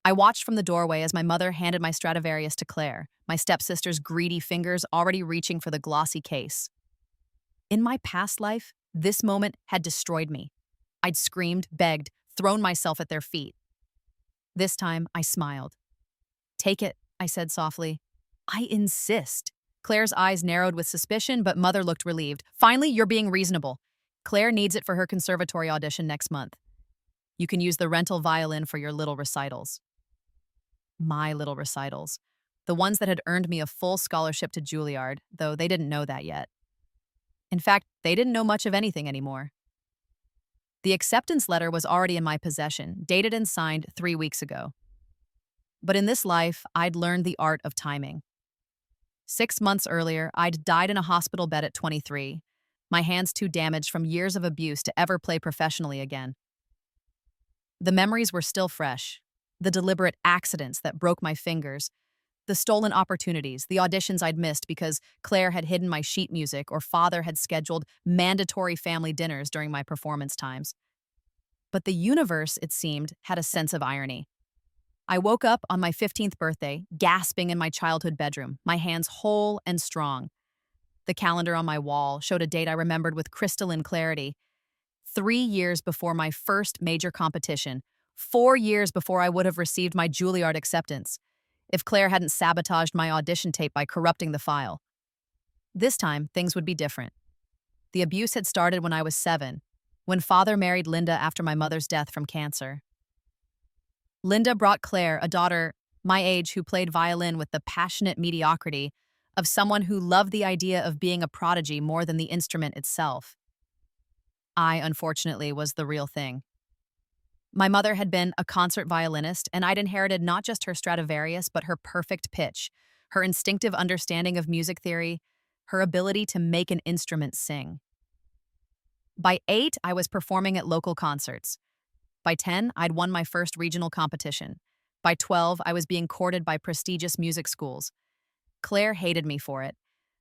I watched from the doorway as my mother handed my Stradivarius to Claire, my stepsister's greedy fingers already reaching for the glossy case. In my past life, this moment had destroyed me. I'd screamed, begged, thrown myself at their feet. This time, I smiled. "Take it," I said softly. "I insist." Claire's eyes narrowed with suspicion, but Mother looked relieved. "Finally, you're being reasonable. Claire needs it for her conservatory audition next month. You can use the rental violin for your little recitals." My little recitals. The ones that had earned me a full scholarship to Juilliard, though they didn't know that yet. In fact, they didn't know much of anything anymore. The acceptance letter was already in my possession, dated and signed 3 weeks ago. But in this life, I'd learned the art of timing. 6 months earlier, I'd died in a hospital bed at 23, my hands too damaged from years of abuse to ever play professionally again. The memories were still fresh. The deliberate accidents that broke my fingers, the stolen opportunities, the auditions I'd missed because Claire had hidden my sheet music or father had scheduled mandatory family dinners during my performance times. But the universe, it seemed, had a sense of irony. I woke up on my 15th birthday, gasping in my childhood bedroom, my hands whole and strong. The calendar on my wall showed a date I remembered with crystalline clarity. 3 years before my first major competition, 4 years before I would have received my Juilliard acceptance, if Claire hadn't sabotaged my audition tape by corrupting the file. This time, things would be different. The abuse had started when I was 7, when father married Linda after my mother's death from cancer. Linda brought Claire, a daughter my age who played violin with the passionate mediocrity of someone who loved the idea of being a prodigy more than the instrument itself. I, unfortunately, was the real thing. My mother had been a concert violinist, and I'd inherited not just her Stradivarius, but her perfect pitch, her instinctive understanding of music theory, her ability to make an instrument sing. By 8, I was performing at local concerts. By 10, I'd won my first regional competition. By 12, I was being courted by prestigious music schools. Claire hated me for it.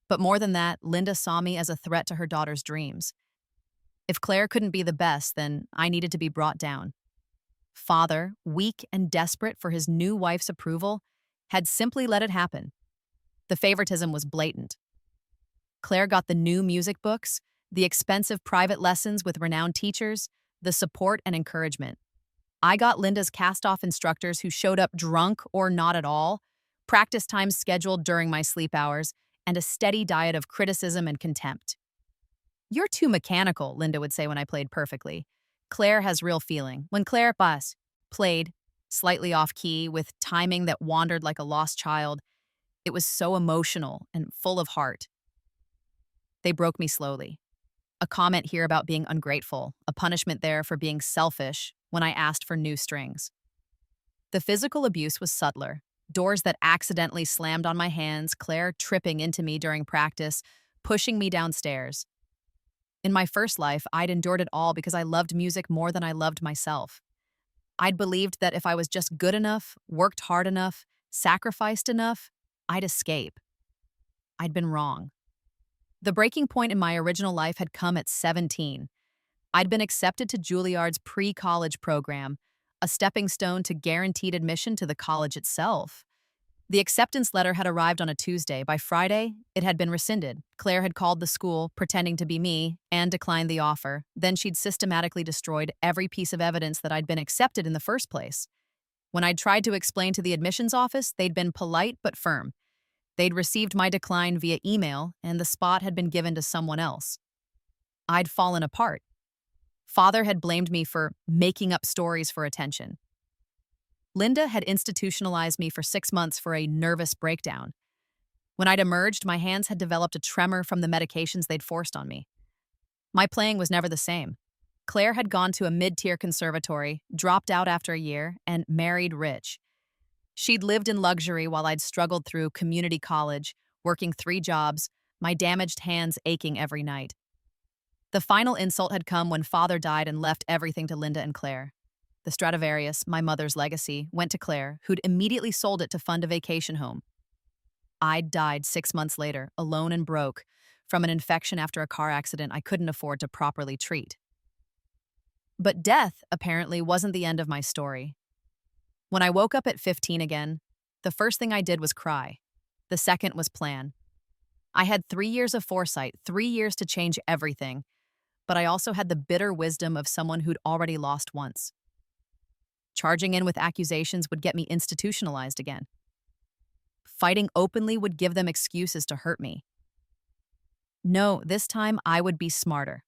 But more than that, Linda saw me as a threat to her daughter's dreams. If Claire couldn't be the best, then I needed to be brought down. Father, weak and desperate for his new wife's approval, had simply let it happen. The favoritism was blatant. Claire got the new music books, the expensive private lessons with renowned teachers, the support and encouragement. I got Linda's cast-off instructors who showed up drunk or not at all, practice times scheduled during my sleep hours, and a steady diet of criticism and contempt. "You're too mechanical," Linda would say when I played perfectly. "Claire has real feeling." When Claire played, slightly off-key, with timing that wandered like a lost child, it was so emotional and full of heart. They broke me slowly. A comment here about being ungrateful, a punishment there for being selfish when I asked for new strings. The physical abuse was subtler. Doors that accidentally slammed on my hands, Claire tripping into me during practice, pushing me downstairs. In my first life, I'd endured it all because I loved music more than I loved myself. I'd believed that if I was just good enough, worked hard enough, sacrificed enough, I'd escape. I'd been wrong. The breaking point in my original life had come at 17. I'd been accepted to Juilliard's pre-college program, a stepping stone to guaranteed admission to the college itself. The acceptance letter had arrived on a Tuesday. By Friday, it had been rescinded. Claire had called the school, pretending to be me, and declined the offer. Then she'd systematically destroyed every piece of evidence that I'd been accepted in the first place. When I'd tried to explain to the admissions office, they'd been polite but firm. They'd received my decline via email, and the spot had been given to someone else. I'd fallen apart. Father had blamed me for making up stories for attention. Linda had institutionalized me for 6 months for a nervous breakdown. When I'd emerged, my hands had developed a tremor from the medications they'd forced on me. My playing was never the same. Claire had gone to a mid-tier conservatory, dropped out after a year, and married rich. She'd lived in luxury while I'd struggled through community college, working 3 jobs, my damaged hands aching every night. The final insult had come when father died and left everything to Linda and Claire. The Stradivarius, my mother's legacy, went to Claire, who'd immediately sold it to fund a vacation home. I'd died 6 months later, alone and broke, from an infection after a car accident I couldn't afford to properly treat. But death, apparently, wasn't the end of my story. When I woke up at 15 again, the first thing I did was cry. The second was plan. I had 3 years of foresight, 3 years to change everything, but I also had the bitter wisdom of someone who'd already lost once. Charging in with accusations would get me institutionalized again. Fighting openly would give them excuses to hurt me. No, this time I would be smarter.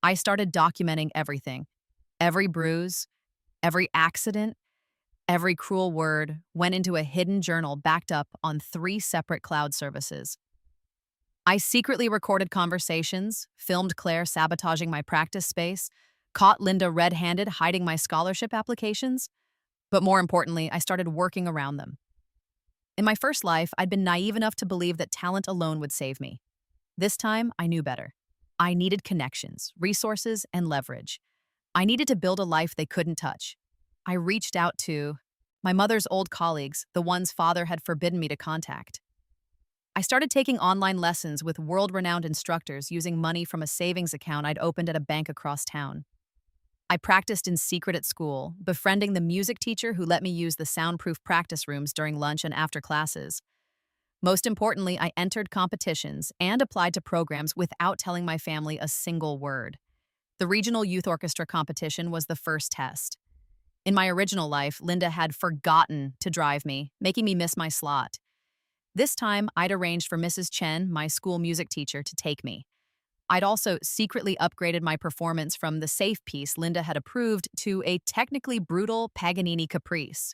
I started documenting everything. Every bruise, every accident, every cruel word went into a hidden journal backed up on 3 separate cloud services. I secretly recorded conversations, filmed Claire sabotaging my practice space, caught Linda red-handed hiding my scholarship applications, but more importantly, I started working around them. In my first life, I'd been naive enough to believe that talent alone would save me. This time, I knew better. I needed connections, resources, and leverage. I needed to build a life they couldn't touch. I reached out to my mother's old colleagues, the ones father had forbidden me to contact. I started taking online lessons with world-renowned instructors using money from a savings account I'd opened at a bank across town. I practiced in secret at school, befriending the music teacher who let me use the soundproof practice rooms during lunch and after classes. Most importantly, I entered competitions and applied to programs without telling my family a single word. The regional youth orchestra competition was the first test. In my original life, Linda had forgotten to drive me, making me miss my slot. This time, I'd arranged for Mrs. Chen, my school music teacher, to take me. I'd also secretly upgraded my performance from the safe piece Linda had approved to a technically brutal Paganini caprice.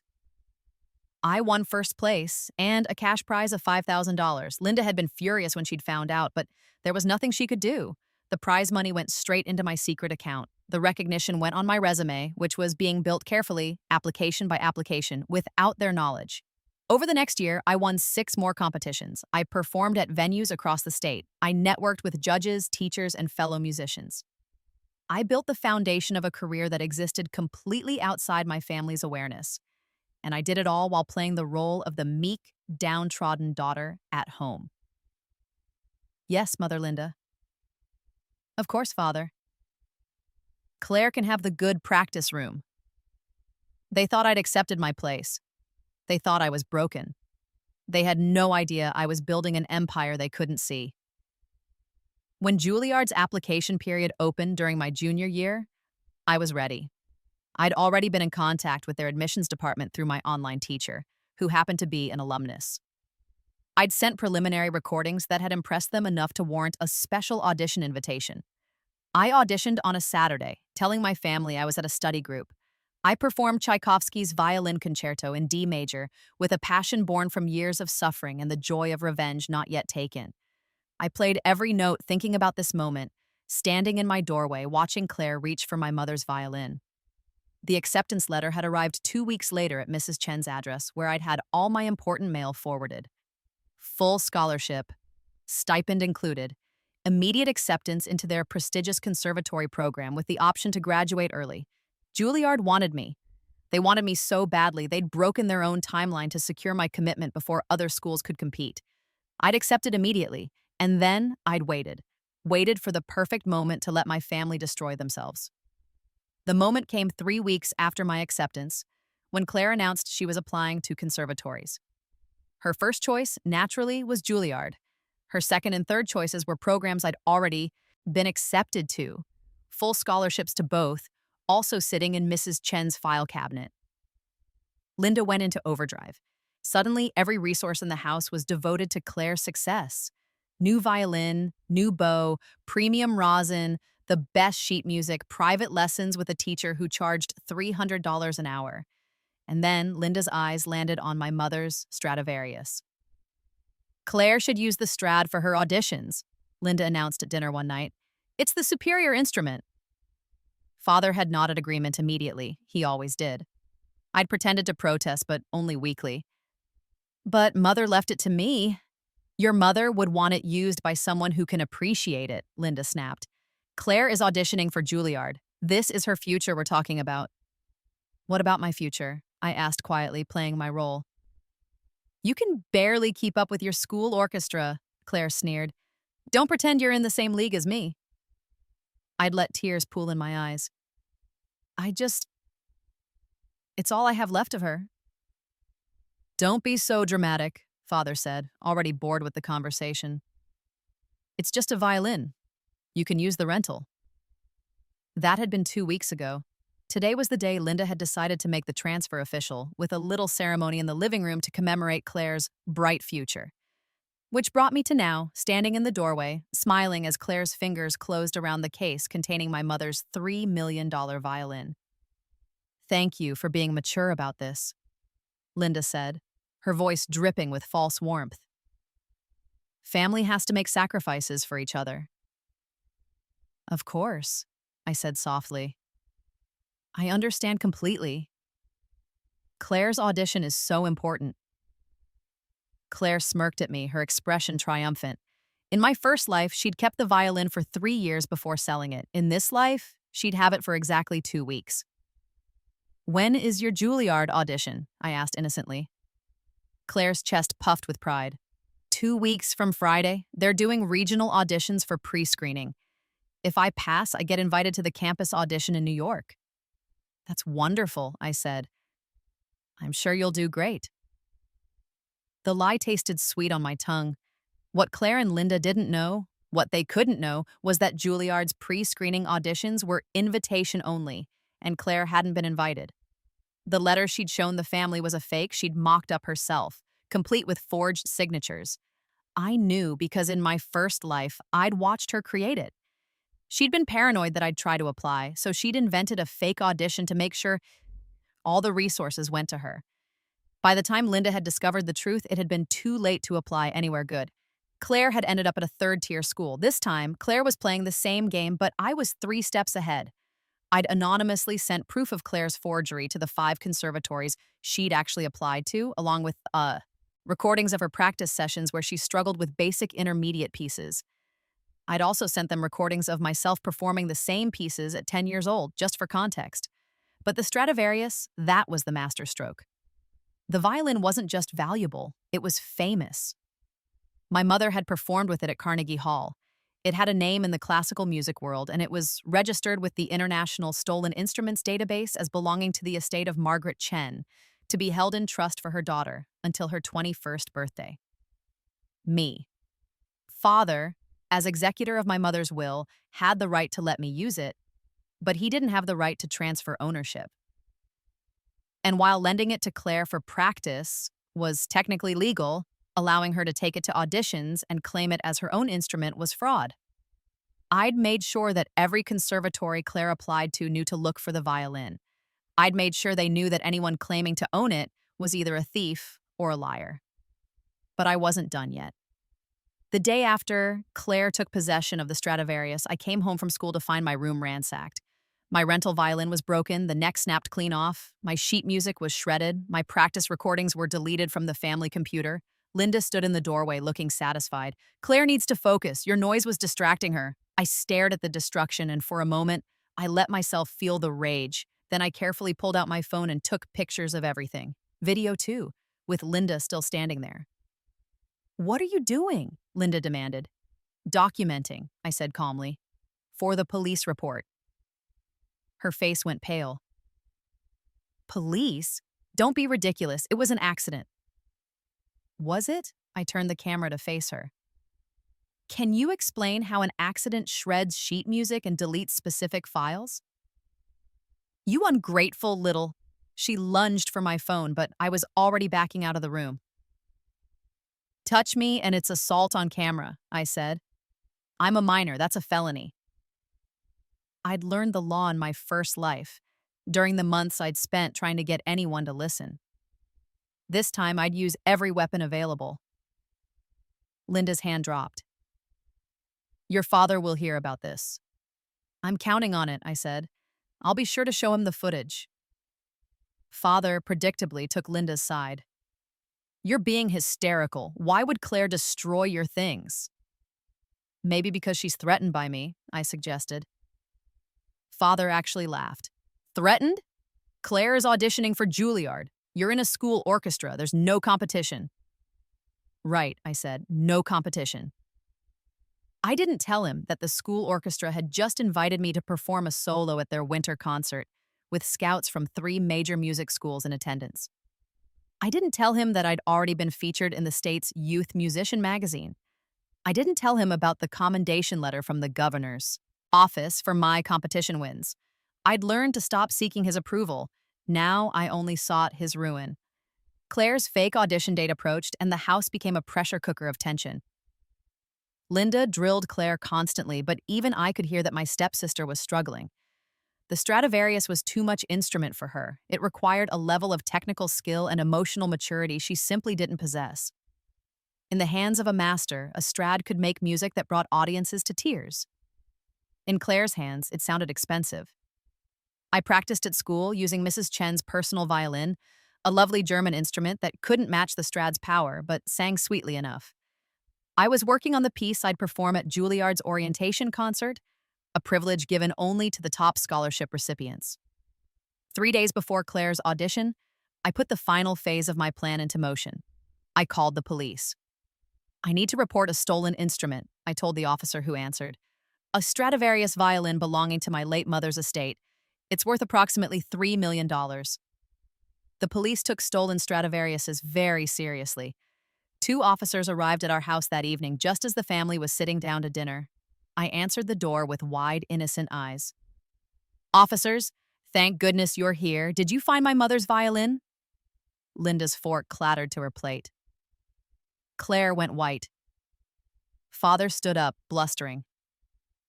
I won first place and a cash prize of $5,000. Linda had been furious when she'd found out, but there was nothing she could do. The prize money went straight into my secret account. The recognition went on my resume, which was being built carefully, application by application, without their knowledge. Over the next year, I won 6 more competitions. I performed at venues across the state. I networked with judges, teachers, and fellow musicians. I built the foundation of a career that existed completely outside my family's awareness. And I did it all while playing the role of the meek, downtrodden daughter at home. Yes, Mother Linda. Of course, Father. Claire can have the good practice room. They thought I'd accepted my place. They thought I was broken. They had no idea I was building an empire they couldn't see. When Juilliard's application period opened during my junior year, I was ready. I'd already been in contact with their admissions department through my online teacher, who happened to be an alumnus. I'd sent preliminary recordings that had impressed them enough to warrant a special audition invitation. I auditioned on a Saturday, telling my family I was at a study group. I performed Tchaikovsky's Violin Concerto in D major with a passion born from years of suffering and the joy of revenge not yet taken. I played every note thinking about this moment, standing in my doorway watching Claire reach for my mother's violin. The acceptance letter had arrived 2 weeks later at Mrs. Chen's address, where I'd had all my important mail forwarded. Full scholarship, stipend included, immediate acceptance into their prestigious conservatory program with the option to graduate early. Juilliard wanted me. They wanted me so badly they'd broken their own timeline to secure my commitment before other schools could compete. I'd accepted immediately, and then I'd waited for the perfect moment to let my family destroy themselves. The moment came 3 weeks after my acceptance, when Claire announced she was applying to conservatories. Her first choice, naturally, was Juilliard. Her second and third choices were programs I'd already been accepted to, full scholarships to both, also sitting in Mrs. Chen's file cabinet. Linda went into overdrive. Suddenly, every resource in the house was devoted to Claire's success. New violin, new bow, premium rosin, the best sheet music, private lessons with a teacher who charged $300 an hour. And then Linda's eyes landed on my mother's Stradivarius. Claire should use the Strad for her auditions, Linda announced at dinner one night. It's the superior instrument. Father had nodded agreement immediately. He always did. I'd pretended to protest, but only weakly. But Mother left it to me. Your mother would want it used by someone who can appreciate it, Linda snapped. Claire is auditioning for Juilliard. This is her future we're talking about. What about my future? I asked quietly, playing my role. You can barely keep up with your school orchestra, Claire sneered. Don't pretend you're in the same league as me. I'd let tears pool in my eyes. It's all I have left of her. Don't be so dramatic, Father said, already bored with the conversation. It's just a violin. You can use the rental. That had been 2 weeks ago. Today was the day Linda had decided to make the transfer official, with a little ceremony in the living room to commemorate Claire's bright future. Which brought me to now, standing in the doorway, smiling as Claire's fingers closed around the case containing my mother's $3 million violin. Thank you for being mature about this, Linda said, her voice dripping with false warmth. Family has to make sacrifices for each other. Of course, I said softly. I understand completely. Claire's audition is so important. Claire smirked at me, her expression triumphant. In my first life, she'd kept the violin for 3 years before selling it. In this life, she'd have it for exactly 2 weeks. When is your Juilliard audition? I asked innocently. Claire's chest puffed with pride. 2 weeks from Friday. They're doing regional auditions for pre-screening. If I pass, I get invited to the campus audition in New York. That's wonderful, I said. I'm sure you'll do great. The lie tasted sweet on my tongue. What Claire and Linda didn't know, what they couldn't know, was that Juilliard's pre-screening auditions were invitation only, and Claire hadn't been invited. The letter she'd shown the family was a fake she'd mocked up herself, complete with forged signatures. I knew because in my first life, I'd watched her create it. She'd been paranoid that I'd try to apply, so she'd invented a fake audition to make sure all the resources went to her. By the time Linda had discovered the truth, it had been too late to apply anywhere good. Claire had ended up at a third-tier school. This time, Claire was playing the same game, but I was 3 steps ahead. I'd anonymously sent proof of Claire's forgery to the 5 conservatories she'd actually applied to, along with, recordings of her practice sessions where she struggled with basic intermediate pieces. I'd also sent them recordings of myself performing the same pieces at 10 years old, just for context. But the Stradivarius, that was the masterstroke. The violin wasn't just valuable, it was famous. My mother had performed with it at Carnegie Hall. It had a name in the classical music world, and it was registered with the International Stolen Instruments Database as belonging to the estate of Margaret Chen, to be held in trust for her daughter until her 21st birthday. Me. Father, as executor of my mother's will, had the right to let me use it, but he didn't have the right to transfer ownership. And while lending it to Claire for practice was technically legal, allowing her to take it to auditions and claim it as her own instrument was fraud. I'd made sure that every conservatory Claire applied to knew to look for the violin. I'd made sure they knew that anyone claiming to own it was either a thief or a liar. But I wasn't done yet. The day after Claire took possession of the Stradivarius, I came home from school to find my room ransacked. My rental violin was broken, the neck snapped clean off, my sheet music was shredded, my practice recordings were deleted from the family computer. Linda stood in the doorway looking satisfied. Claire needs to focus. Your noise was distracting her. I stared at the destruction, and for a moment, I let myself feel the rage. Then I carefully pulled out my phone and took pictures of everything. Video too, with Linda still standing there. What are you doing? Linda demanded. Documenting, I said calmly. For the police report. Her face went pale. Police? Don't be ridiculous. It was an accident. Was it? I turned the camera to face her. Can you explain how an accident shreds sheet music and deletes specific files? You ungrateful little... She lunged for my phone, but I was already backing out of the room. Touch me and it's assault on camera, I said. I'm a minor, that's a felony. I'd learned the law in my first life, during the months I'd spent trying to get anyone to listen. This time I'd use every weapon available. Linda's hand dropped. Your father will hear about this. I'm counting on it, I said. I'll be sure to show him the footage. Father predictably took Linda's side. You're being hysterical. Why would Claire destroy your things? Maybe because she's threatened by me, I suggested. Father actually laughed. Threatened? Claire is auditioning for Juilliard. You're in a school orchestra. There's no competition. Right, I said. No competition. I didn't tell him that the school orchestra had just invited me to perform a solo at their winter concert, with scouts from 3 major music schools in attendance. I didn't tell him that I'd already been featured in the state's youth musician magazine. I didn't tell him about the commendation letter from the governor's office for my competition wins. I'd learned to stop seeking his approval. Now I only sought his ruin. Claire's fake audition date approached, and the house became a pressure cooker of tension. Linda drilled Claire constantly, but even I could hear that my stepsister was struggling. The Stradivarius was too much instrument for her. It required a level of technical skill and emotional maturity she simply didn't possess. In the hands of a master, a Strad could make music that brought audiences to tears. In Claire's hands, it sounded expensive. I practiced at school using Mrs. Chen's personal violin, a lovely German instrument that couldn't match the Strad's power, but sang sweetly enough. I was working on the piece I'd perform at Juilliard's orientation concert, a privilege given only to the top scholarship recipients. 3 days before Claire's audition, I put the final phase of my plan into motion. I called the police. "I need to report a stolen instrument," I told the officer who answered. "A Stradivarius violin belonging to my late mother's estate. It's worth approximately $3 million. The police took stolen Stradivariuses very seriously. 2 officers arrived at our house that evening just as the family was sitting down to dinner. I answered the door with wide, innocent eyes. "Officers, thank goodness you're here. Did you find my mother's violin?" Linda's fork clattered to her plate. Claire went white. Father stood up, blustering.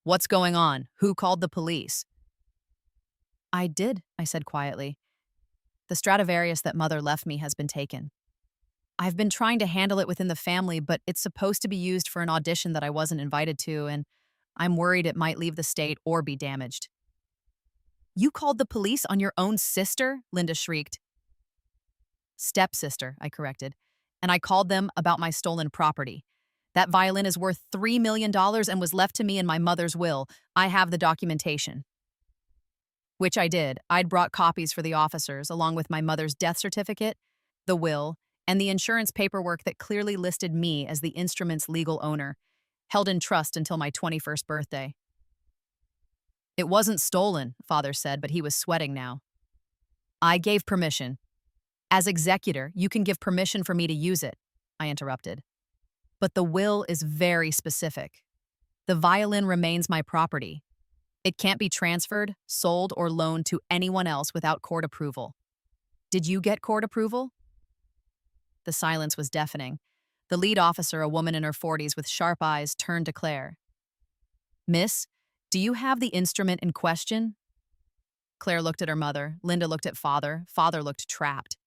"What's going on? Who called the police?" "I did," I said quietly. "The Stradivarius that Mother left me has been taken. I've been trying to handle it within the family, but it's supposed to be used for an audition that I wasn't invited to, and I'm worried it might leave the state or be damaged." "You called the police on your own sister?" Linda shrieked. "Stepsister," I corrected, "and I called them about my stolen property. That violin is worth $3 million and was left to me in my mother's will. I have the documentation." Which I did. I'd brought copies for the officers, along with my mother's death certificate, the will, and the insurance paperwork that clearly listed me as the instrument's legal owner, held in trust until my 21st birthday. "It wasn't stolen," Father said, but he was sweating now. "I gave permission. As executor, you can give permission for me to use it," I interrupted. "But the will is very specific. The violin remains my property. It can't be transferred, sold, or loaned to anyone else without court approval. Did you get court approval?" The silence was deafening. The lead officer, a woman in her 40s with sharp eyes, turned to Claire. "Miss, do you have the instrument in question?" Claire looked at her mother. Linda looked at Father. Father looked trapped.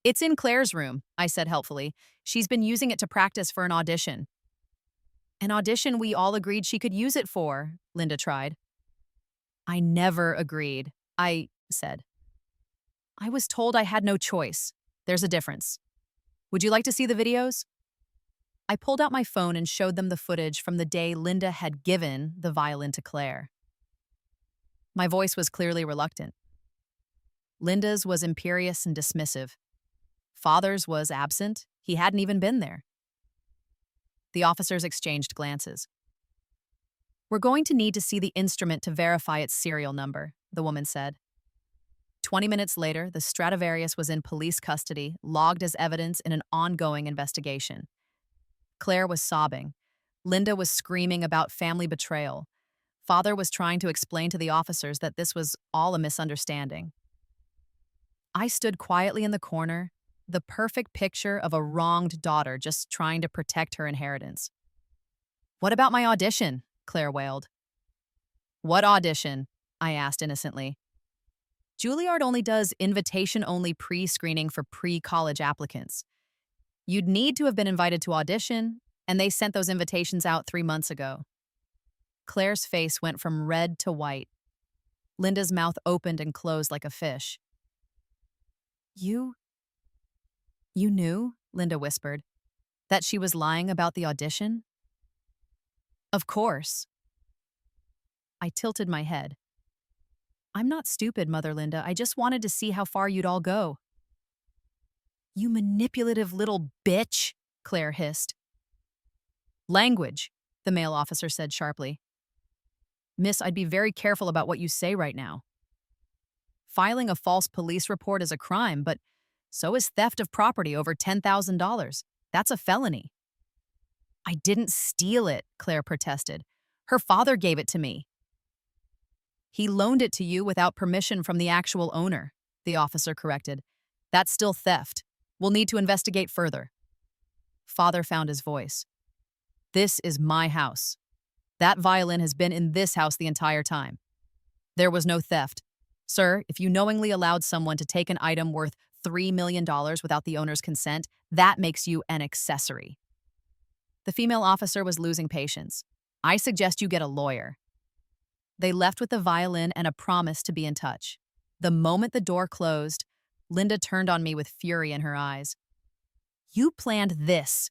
"It's in Claire's room," I said helpfully. "She's been using it to practice for an audition." "An audition we all agreed she could use it for," Linda tried. "I never agreed," I said. "I was told I had no choice. There's a difference. Would you like to see the videos?" I pulled out my phone and showed them the footage from the day Linda had given the violin to Claire. My voice was clearly reluctant. Linda's was imperious and dismissive. Father's was absent. He hadn't even been there. The officers exchanged glances. "We're going to need to see the instrument to verify its serial number," the woman said. 20 minutes later, the Stradivarius was in police custody, logged as evidence in an ongoing investigation. Claire was sobbing. Linda was screaming about family betrayal. Father was trying to explain to the officers that this was all a misunderstanding. I stood quietly in the corner, the perfect picture of a wronged daughter just trying to protect her inheritance. "What about my audition?" Claire wailed. "What audition?" I asked innocently. "Juilliard only does invitation-only pre-screening for pre-college applicants. You'd need to have been invited to audition, and they sent those invitations out 3 months ago." Claire's face went from red to white. Linda's mouth opened and closed like a fish. You knew," Linda whispered, "that she was lying about the audition?" "Of course." I tilted my head. "I'm not stupid, Mother Linda. I just wanted to see how far you'd all go." "You manipulative little bitch," Claire hissed. "Language," the male officer said sharply. "Miss, I'd be very careful about what you say right now. Filing a false police report is a crime, but So is theft of property over $10,000. That's a felony. I didn't steal it, Claire protested. Her father gave it to me. He loaned it to you without permission from the actual owner, the officer corrected. That's still theft. We'll need to investigate further. Father found his voice. This is my house. That violin has been in this house the entire time. There was no theft. Sir, if you knowingly allowed someone to take an item worth $3 million without the owner's consent, that makes you an accessory. The female officer was losing patience. I suggest you get a lawyer. They left with the violin and a promise to be in touch. The moment the door closed, Linda turned on me with fury in her eyes. You planned this.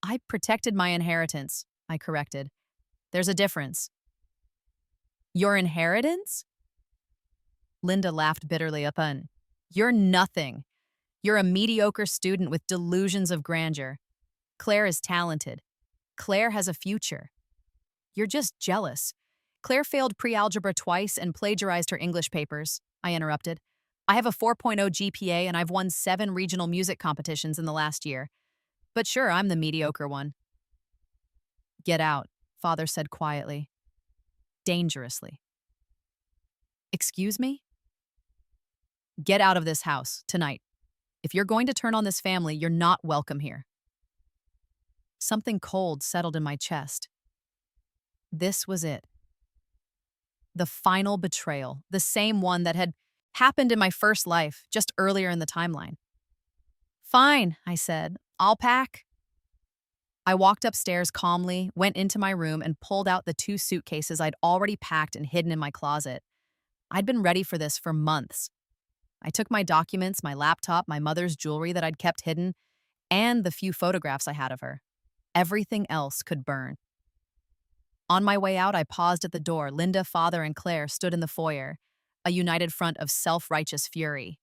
I protected my inheritance, I corrected. There's a difference. Your inheritance? Linda laughed bitterly upon. You're nothing. You're a mediocre student with delusions of grandeur. Claire is talented. Claire has a future. You're just jealous. Claire failed pre-algebra twice and plagiarized her English papers, I interrupted. I have a 4.0 GPA and I've won 7 regional music competitions in the last year. But sure, I'm the mediocre one. Get out, Father said quietly. Dangerously. Excuse me? Get out of this house, tonight. If you're going to turn on this family, you're not welcome here. Something cold settled in my chest. This was it. The final betrayal, the same one that had happened in my first life, just earlier in the timeline. Fine, I said. I'll pack. I walked upstairs calmly, went into my room, and pulled out the 2 suitcases I'd already packed and hidden in my closet. I'd been ready for this for months. I took my documents, my laptop, my mother's jewelry that I'd kept hidden, and the few photographs I had of her. Everything else could burn. On my way out, I paused at the door. Linda, Father, and Claire stood in the foyer, a united front of self-righteous fury.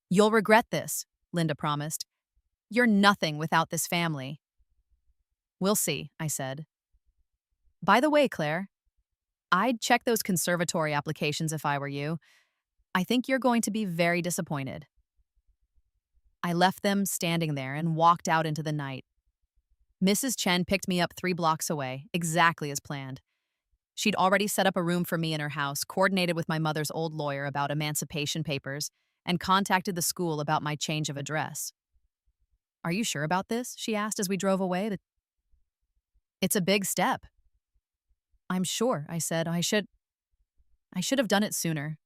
You'll regret this, Linda promised. You're nothing without this family. We'll see, I said. By the way, Claire, I'd check those conservatory applications if I were you. I think you're going to be very disappointed. I left them standing there and walked out into the night. Mrs. Chen picked me up 3 blocks away, exactly as planned. She'd already set up a room for me in her house, coordinated with my mother's old lawyer about emancipation papers, and contacted the school about my change of address. Are you sure about this? She asked as we drove away. It's a big step. I'm sure, I said. I should have done it sooner.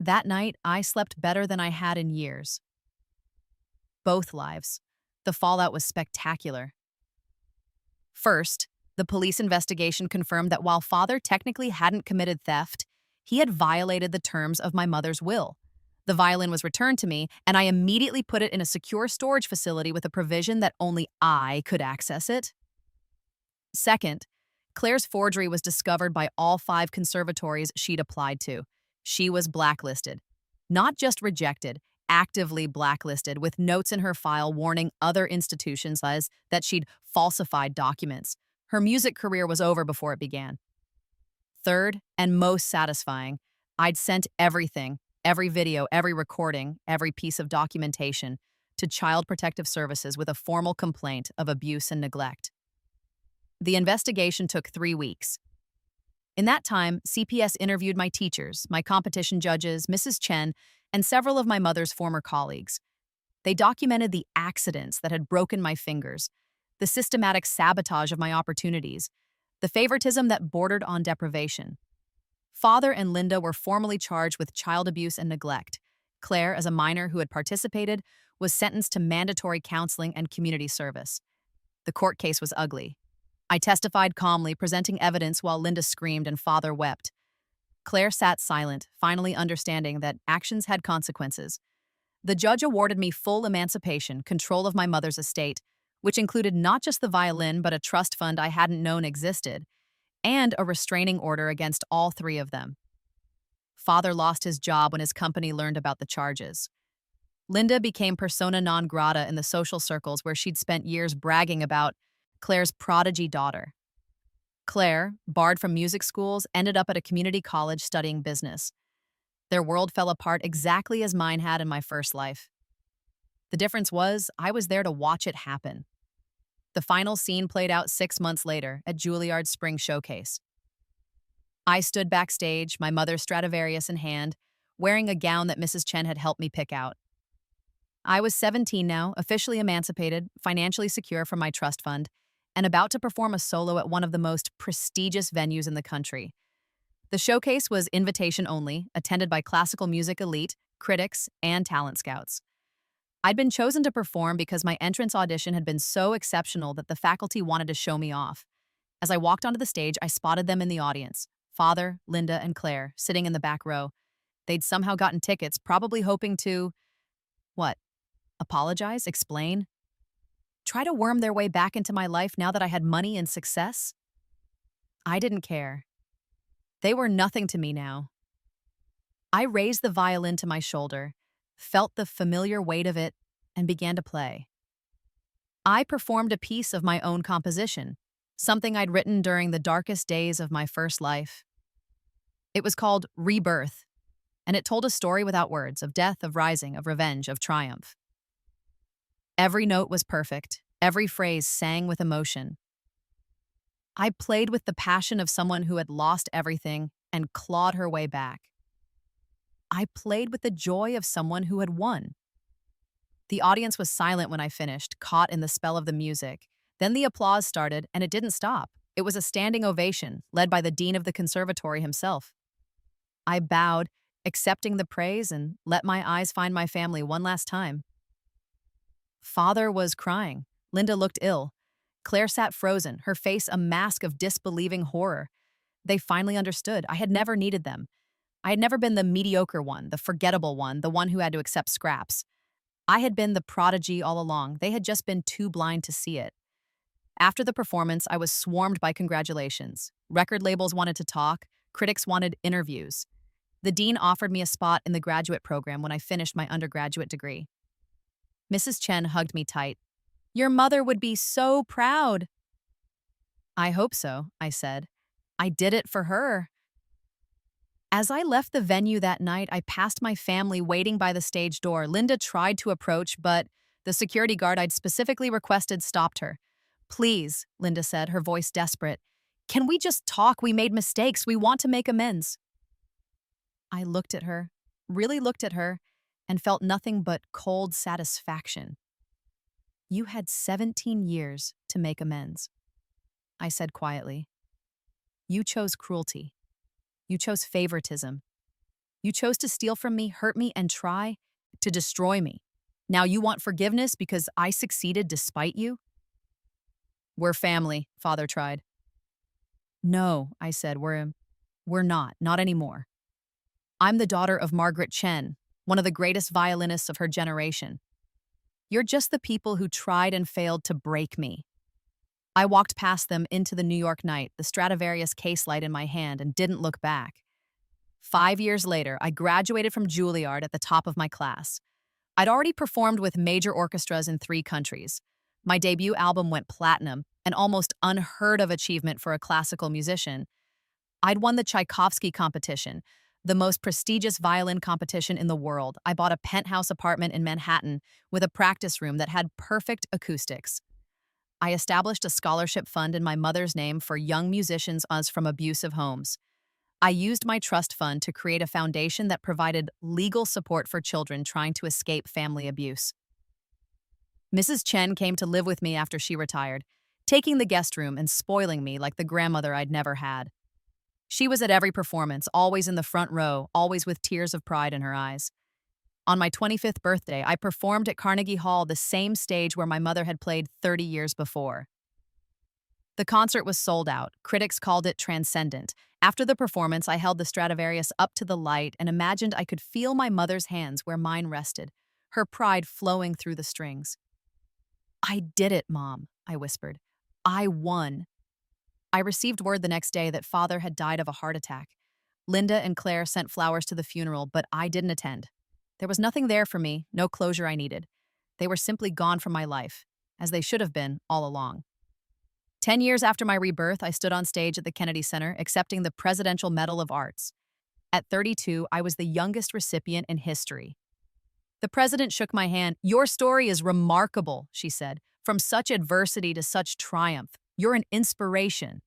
That night, I slept better than I had in years. Both lives. The fallout was spectacular. First, the police investigation confirmed that while Father technically hadn't committed theft, he had violated the terms of my mother's will. The violin was returned to me, and I immediately put it in a secure storage facility with a provision that only I could access it. Second, Claire's forgery was discovered by all 5 conservatories she'd applied to. She was blacklisted. Not just rejected, actively blacklisted, with notes in her file warning other institutions that she'd falsified documents. Her music career was over before it began. Third, and most satisfying, I'd sent everything, every video, every recording, every piece of documentation, to Child Protective Services with a formal complaint of abuse and neglect. The investigation took 3 weeks. In that time, CPS interviewed my teachers, my competition judges, Mrs. Chen, and several of my mother's former colleagues. They documented the accidents that had broken my fingers, the systematic sabotage of my opportunities, the favoritism that bordered on deprivation. Father and Linda were formally charged with child abuse and neglect. Claire, as a minor who had participated, was sentenced to mandatory counseling and community service. The court case was ugly. I testified calmly, presenting evidence while Linda screamed and Father wept. Claire sat silent, finally understanding that actions had consequences. The judge awarded me full emancipation, control of my mother's estate, which included not just the violin but a trust fund I hadn't known existed, and a restraining order against all 3 of them. Father lost his job when his company learned about the charges. Linda became persona non grata in the social circles where she'd spent years bragging about Claire's prodigy daughter. Claire, barred from music schools, ended up at a community college studying business. Their world fell apart exactly as mine had in my first life. The difference was, I was there to watch it happen. The final scene played out 6 months later at Juilliard's spring showcase. I stood backstage, my mother's Stradivarius in hand, wearing a gown that Mrs. Chen had helped me pick out. I was 17 now, officially emancipated, financially secure from my trust fund, and about to perform a solo at one of the most prestigious venues in the country. The showcase was invitation only, attended by classical music elite, critics, and talent scouts. I'd been chosen to perform because my entrance audition had been so exceptional that the faculty wanted to show me off. As I walked onto the stage, I spotted them in the audience, Father, Linda, and Claire, sitting in the back row. They'd somehow gotten tickets, probably hoping to, what, apologize, explain? Try to worm their way back into my life now that I had money and success? I didn't care. They were nothing to me now. I raised the violin to my shoulder, felt the familiar weight of it, and began to play. I performed a piece of my own composition, something I'd written during the darkest days of my first life. It was called Rebirth, and it told a story without words of death, of rising, of revenge, of triumph. Every note was perfect, every phrase sang with emotion. I played with the passion of someone who had lost everything and clawed her way back. I played with the joy of someone who had won. The audience was silent when I finished, caught in the spell of the music. Then the applause started, and it didn't stop. It was a standing ovation, led by the dean of the conservatory himself. I bowed, accepting the praise, and let my eyes find my family one last time. Father was crying. Linda looked ill. Claire sat frozen, her face a mask of disbelieving horror. They finally understood. I had never needed them. I had never been the mediocre one, the forgettable one, the one who had to accept scraps. I had been the prodigy all along. They had just been too blind to see it. After the performance, I was swarmed by congratulations. Record labels wanted to talk. Critics wanted interviews. The dean offered me a spot in the graduate program when I finished my undergraduate degree. Mrs. Chen hugged me tight. "Your mother would be so proud." "I hope so," I said. "I did it for her." As I left the venue that night, I passed my family waiting by the stage door. Linda tried to approach, but the security guard I'd specifically requested stopped her. "Please," Linda said, her voice desperate. "Can we just talk? We made mistakes. We want to make amends." I looked at her, really looked at her, and felt nothing but cold satisfaction. "You had 17 years to make amends," I said quietly. "You chose cruelty. You chose favoritism. You chose to steal from me, hurt me, and try to destroy me. Now you want forgiveness because I succeeded despite you?" "We're family," Father tried. "No," I said, we're not anymore. I'm the daughter of Margaret Chen, one of the greatest violinists of her generation. You're just the people who tried and failed to break me." I walked past them into the New York night, the Stradivarius case light in my hand, and didn't look back. 5 years later, I graduated from Juilliard at the top of my class. I'd already performed with major orchestras in 3 countries. My debut album went platinum, an almost unheard of achievement for a classical musician. I'd won the Tchaikovsky competition, the most prestigious violin competition in the world. I bought a penthouse apartment in Manhattan with a practice room that had perfect acoustics. I established a scholarship fund in my mother's name for young musicians from abusive homes. I used my trust fund to create a foundation that provided legal support for children trying to escape family abuse. Mrs. Chen came to live with me after she retired, taking the guest room and spoiling me like the grandmother I'd never had. She was at every performance, always in the front row, always with tears of pride in her eyes. On my 25th birthday, I performed at Carnegie Hall, the same stage where my mother had played 30 years before. The concert was sold out. Critics called it transcendent. After the performance, I held the Stradivarius up to the light and imagined I could feel my mother's hands where mine rested, her pride flowing through the strings. "I did it, Mom," I whispered. "I won." I received word the next day that Father had died of a heart attack. Linda and Claire sent flowers to the funeral, but I didn't attend. There was nothing there for me, no closure I needed. They were simply gone from my life, as they should have been all along. 10 years after my rebirth, I stood on stage at the Kennedy Center, accepting the Presidential Medal of Arts. At 32, I was the youngest recipient in history. The president shook my hand. "Your story is remarkable," she said. "From such adversity to such triumph. You're an inspiration."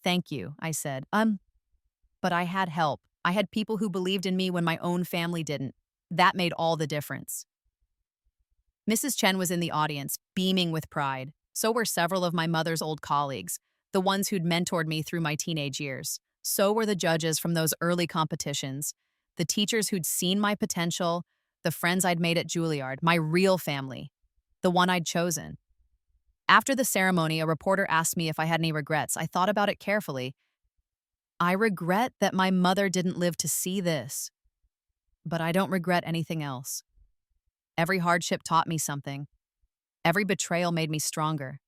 "Thank you," I said. But I had help. I had people who believed in me when my own family didn't. That made all the difference." Mrs. Chen was in the audience, beaming with pride. So were several of my mother's old colleagues, the ones who'd mentored me through my teenage years. So were the judges from those early competitions, the teachers who'd seen my potential, the friends I'd made at Juilliard, my real family, the one I'd chosen. After the ceremony, a reporter asked me if I had any regrets. I thought about it carefully. I regret that my mother didn't live to see this, but I don't regret anything else. Every hardship taught me something. Every betrayal made me stronger.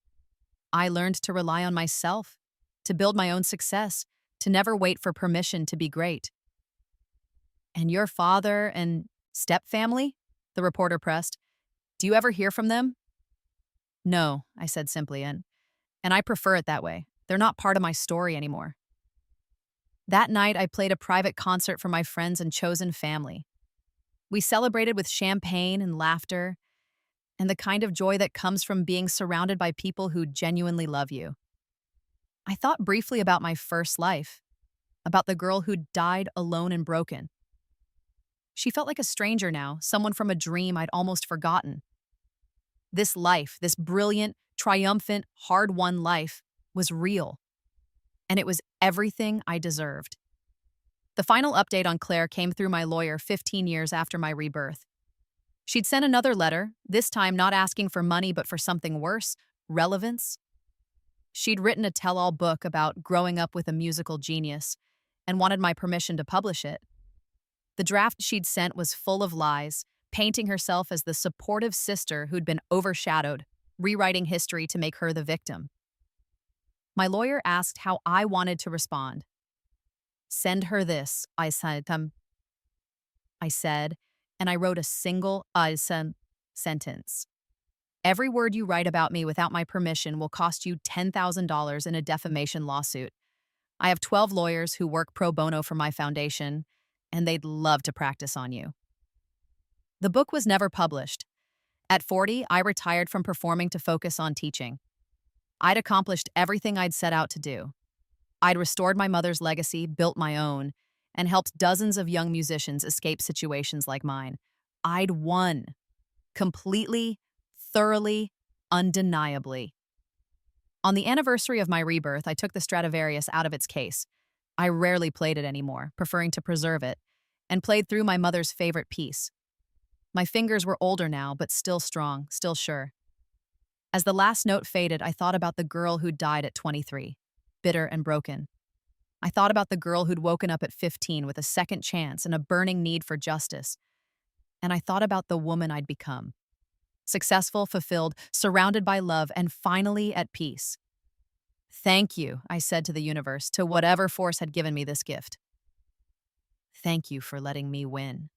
I learned to rely on myself, to build my own success, to never wait for permission to be great. "And your father and step-family?" the reporter pressed. "Do you ever hear from them?" "No," I said simply, and I prefer it that way. They're not part of my story anymore. That night, I played a private concert for my friends and chosen family. We celebrated with champagne and laughter, and the kind of joy that comes from being surrounded by people who genuinely love you. I thought briefly about my first life, about the girl who'd died alone and broken. She felt like a stranger now, someone from a dream I'd almost forgotten. This life, this brilliant, triumphant, hard-won life, was real. And it was everything I deserved. The final update on Claire came through my lawyer 15 years after my rebirth. She'd sent another letter, this time not asking for money but for something worse, relevance. She'd written a tell-all book about growing up with a musical genius and wanted my permission to publish it. The draft she'd sent was full of lies, painting herself as the supportive sister who'd been overshadowed, rewriting history to make her the victim. My lawyer asked how I wanted to respond. "Send her this," I said, and I wrote a single sentence. "Every word you write about me without my permission will cost you $10,000 in a defamation lawsuit. I have 12 lawyers who work pro bono for my foundation, and they'd love to practice on you." The book was never published. At 40, I retired from performing to focus on teaching. I'd accomplished everything I'd set out to do. I'd restored my mother's legacy, built my own, and helped dozens of young musicians escape situations like mine. I'd won. Completely, thoroughly, undeniably. On the anniversary of my rebirth, I took the Stradivarius out of its case. I rarely played it anymore, preferring to preserve it, and played through my mother's favorite piece. My fingers were older now, but still strong, still sure. As the last note faded, I thought about the girl who'd died at 23, bitter and broken. I thought about the girl who'd woken up at 15 with a second chance and a burning need for justice. And I thought about the woman I'd become. Successful, fulfilled, surrounded by love, and finally at peace. "Thank you," I said to the universe, to whatever force had given me this gift. "Thank you for letting me win."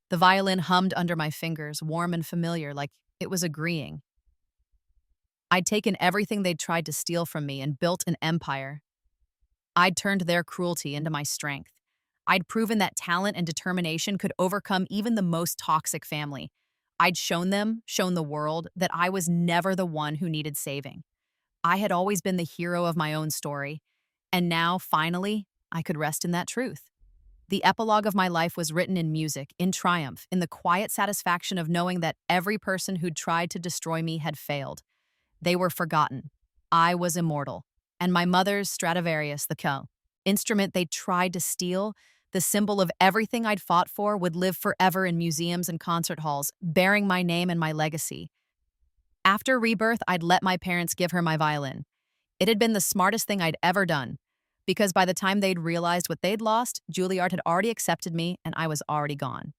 The violin hummed under my fingers, warm and familiar, like it was agreeing. I'd taken everything they'd tried to steal from me and built an empire. I'd turned their cruelty into my strength. I'd proven that talent and determination could overcome even the most toxic family. I'd shown the world, that I was never the one who needed saving. I had always been the hero of my own story, and now, finally, I could rest in that truth. The epilogue of my life was written in music, in triumph, in the quiet satisfaction of knowing that every person who'd tried to destroy me had failed. They were forgotten. I was immortal. And my mother's Stradivarius, the instrument they tried to steal, the symbol of everything I'd fought for, would live forever in museums and concert halls, bearing my name and my legacy. After rebirth, I'd let my parents give her my violin. It had been the smartest thing I'd ever done, because by the time they'd realized what they'd lost, Juilliard had already accepted me and I was already gone.